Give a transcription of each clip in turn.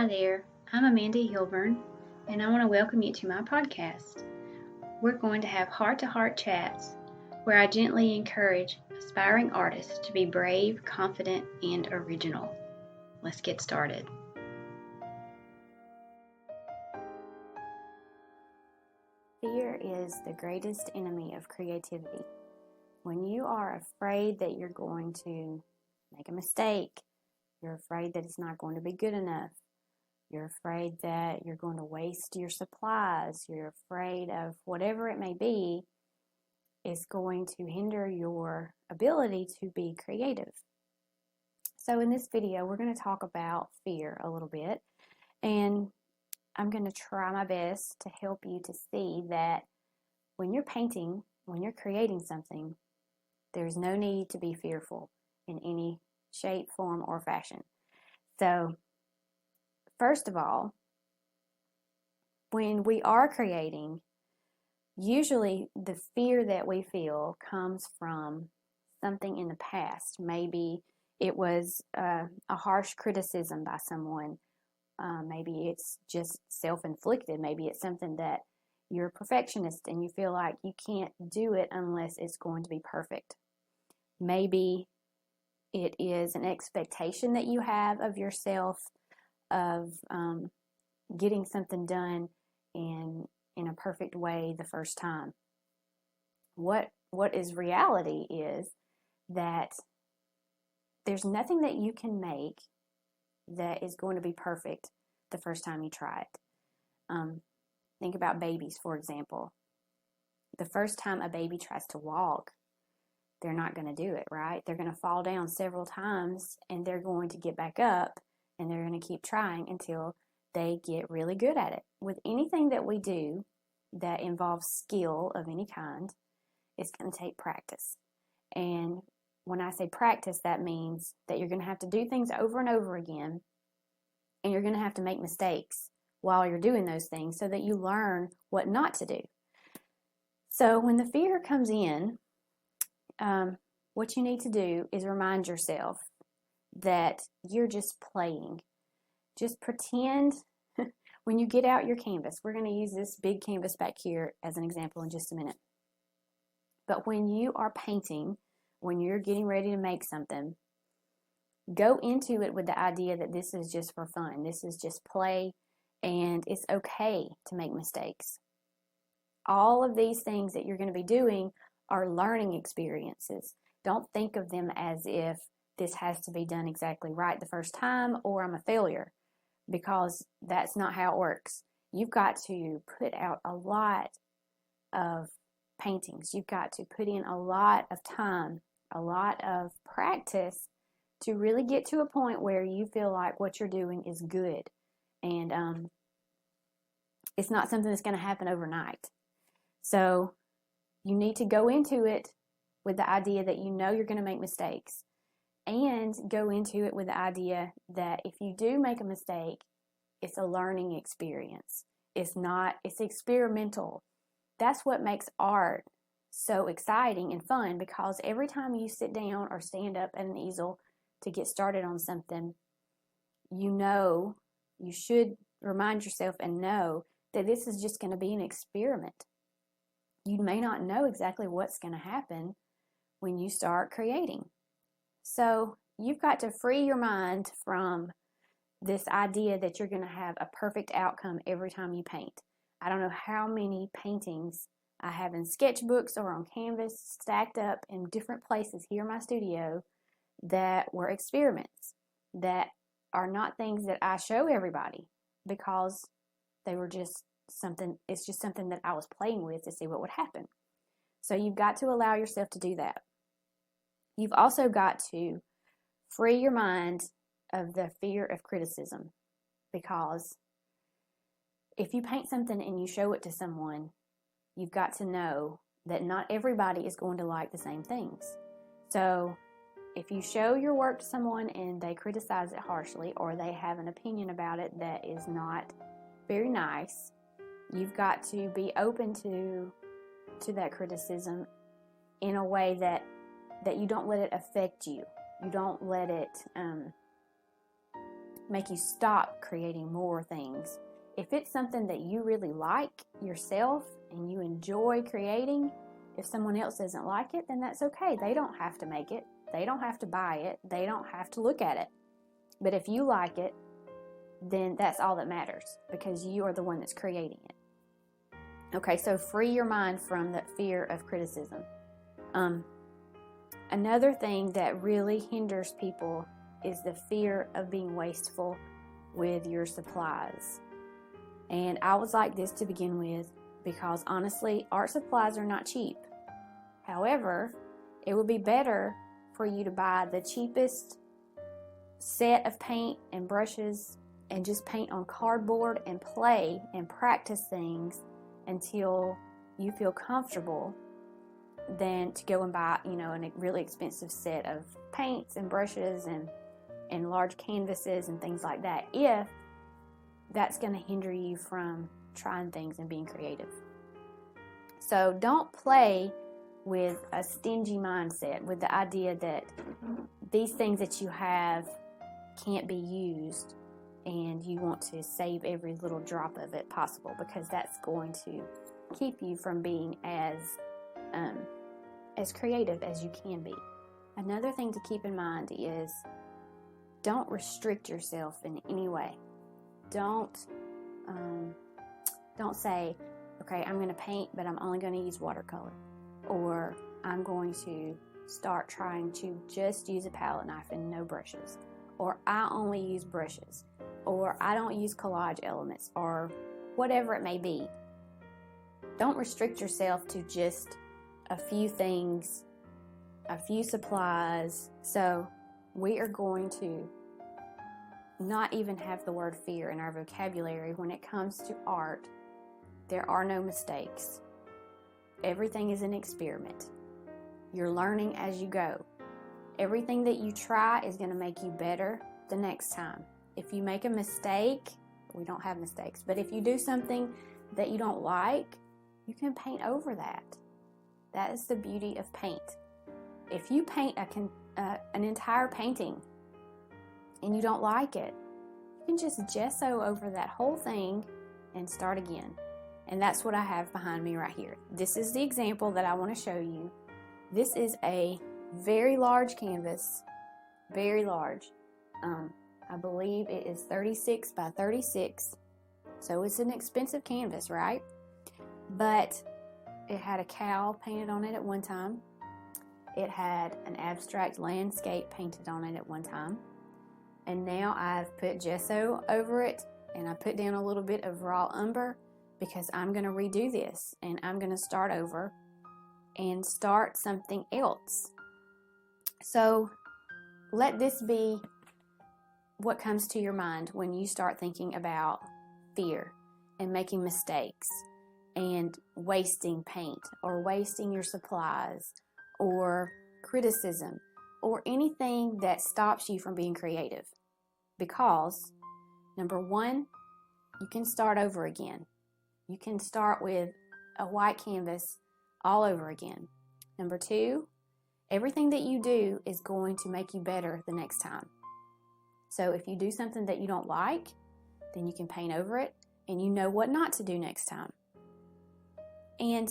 Hi there, I'm Amanda Hilburn, and I want to welcome you to my podcast. We're going to have heart-to-heart chats where I gently encourage aspiring artists to be brave, confident, and original. Let's get started. Fear is the greatest enemy of creativity. When you are afraid that you're going to make a mistake, you're afraid that it's not going to be good enough, you're afraid that you're going to waste your supplies, you're afraid of whatever it may be, is going to hinder your ability to be creative. So in this video, we're going to talk about fear a little bit, and I'm going to try my best to help you to see that when you're painting, when you're creating something, there's no need to be fearful in any shape, form, or fashion. So, first of all, when we are creating, usually the fear that we feel comes from something in the past. Maybe it was a harsh criticism by someone. Maybe it's just self-inflicted. Maybe it's something that you're a perfectionist and you feel like you can't do it unless it's going to be perfect. Maybe it is an expectation that you have of yourself of getting something done in a perfect way the first time. What is reality is that there's nothing that you can make that is going to be perfect the first time you try it. Think about babies, for example. The first time a baby tries to walk, they're not going to do it, right? They're going to fall down several times and they're going to get back up and they're going to keep trying until they get really good at it. With anything that we do that involves skill of any kind, it's going to take practice. And when I say practice, that means that you're going to have to do things over and over again, and you're going to have to make mistakes while you're doing those things so that you learn what not to do. So when the fear comes in, what you need to do is remind yourself that you're just playing. Just pretend when you get out your canvas. We're going to use this big canvas back here as an example in just a minute. But when you are painting, when you're getting ready to make something, go into it with the idea that this is just for fun. This is just play, and it's okay to make mistakes. All of these things that you're going to be doing are learning experiences. Don't think of them as if this has to be done exactly right the first time or I'm a failure, because that's not how it works. You've got to put out a lot of paintings. You've got to put in a lot of time, a lot of practice to really get to a point where you feel like what you're doing is good. And it's not something that's going to happen overnight. So you need to go into it with the idea that you know you're going to make mistakes, and go into it with the idea that if you do make a mistake, it's a learning experience. It's experimental. That's what makes art so exciting and fun, because every time you sit down or stand up at an easel to get started on something, you should remind yourself and know that this is just going to be an experiment. You may not know exactly what's going to happen when you start creating. So you've got to free your mind from this idea that you're going to have a perfect outcome every time you paint. I don't know how many paintings I have in sketchbooks or on canvas stacked up in different places here in my studio that were experiments, that are not things that I show everybody, because they were just it's just something that I was playing with to see what would happen. So you've got to allow yourself to do that. You've also got to free your mind of the fear of criticism, because if you paint something and you show it to someone, you've got to know that not everybody is going to like the same things. So if you show your work to someone and they criticize it harshly, or they have an opinion about it that is not very nice, you've got to be open to that criticism in a way that you don't let it affect you. You don't let it make you stop creating more things. If it's something that you really like yourself and you enjoy creating, if someone else doesn't like it, then that's okay. They don't have to make it. They don't have to buy it. They don't have to look at it. But if you like it, then that's all that matters, because you are the one that's creating it. Okay, so free your mind from that fear of criticism. Another thing that really hinders people is the fear of being wasteful with your supplies. And I was like this to begin with, because honestly, art supplies are not cheap. However, it would be better for you to buy the cheapest set of paint and brushes and just paint on cardboard and play and practice things until you feel comfortable, than to go and buy, a really expensive set of paints and brushes and large canvases and things like that, if that's going to hinder you from trying things and being creative. So don't play with a stingy mindset, with the idea that these things that you have can't be used and you want to save every little drop of it possible, because that's going to keep you from being as creative as you can be. Another thing to keep in mind is, don't restrict yourself in any way. Don't say, okay, I'm going to paint, but I'm only going to use watercolor, or I'm going to start trying to just use a palette knife and no brushes, or I only use brushes, or I don't use collage elements, or whatever it may be. Don't restrict yourself to just a few things, a few supplies. So we are going to not even have the word fear in our vocabulary when it comes to art. There are no mistakes. Everything is an experiment. You're learning as you go. Everything that you try is going to make you better the next time. If you make a mistake, we don't have mistakes, but if you do something that you don't like, you can paint over that. That is the beauty of paint. If you paint an entire painting and you don't like it, you can just gesso over that whole thing and start again. And that's what I have behind me right here. This is the example that I want to show you. This is a very large canvas, very large. I believe it is 36 by 36. So it's an expensive canvas, right? But it had a cow painted on it at one time. It had an abstract landscape painted on it at one time. And now I've put gesso over it, and I put down a little bit of raw umber, because I'm going to redo this and I'm going to start over and start something else. So let this be what comes to your mind when you start thinking about fear and making mistakes and wasting paint or wasting your supplies or criticism or anything that stops you from being creative. Because, number one, you can start over again. You can start with a white canvas all over again. Number two, everything that you do is going to make you better the next time. So if you do something that you don't like, then you can paint over it and you know what not to do next time. And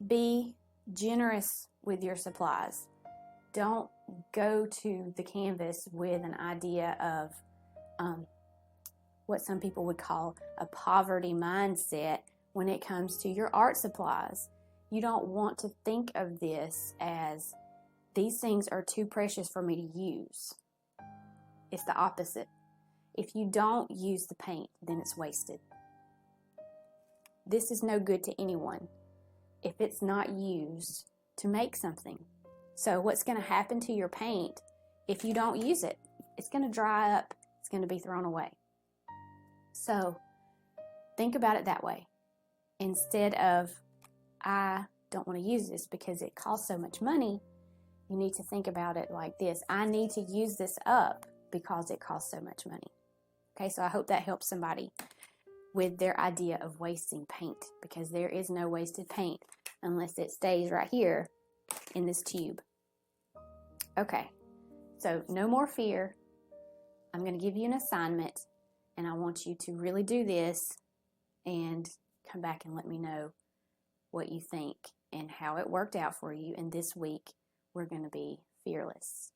be generous with your supplies. Don't go to the canvas with an idea of what some people would call a poverty mindset when it comes to your art supplies. You don't want to think of this as, these things are too precious for me to use. It's the opposite. If you don't use the paint, then it's wasted. This is no good to anyone if it's not used to make something. So what's going to happen to your paint if you don't use it? It's going to dry up. It's going to be thrown away. So think about it that way. Instead of, I don't want to use this because it costs so much money, you need to think about it like this. I need to use this up because it costs so much money. Okay, so I hope that helps somebody with their idea of wasting paint, because there is no wasted paint unless it stays right here in this tube. Okay, so no more fear. I'm going to give you an assignment, and I want you to really do this and come back and let me know what you think and how it worked out for you. And this week, we're going to be fearless.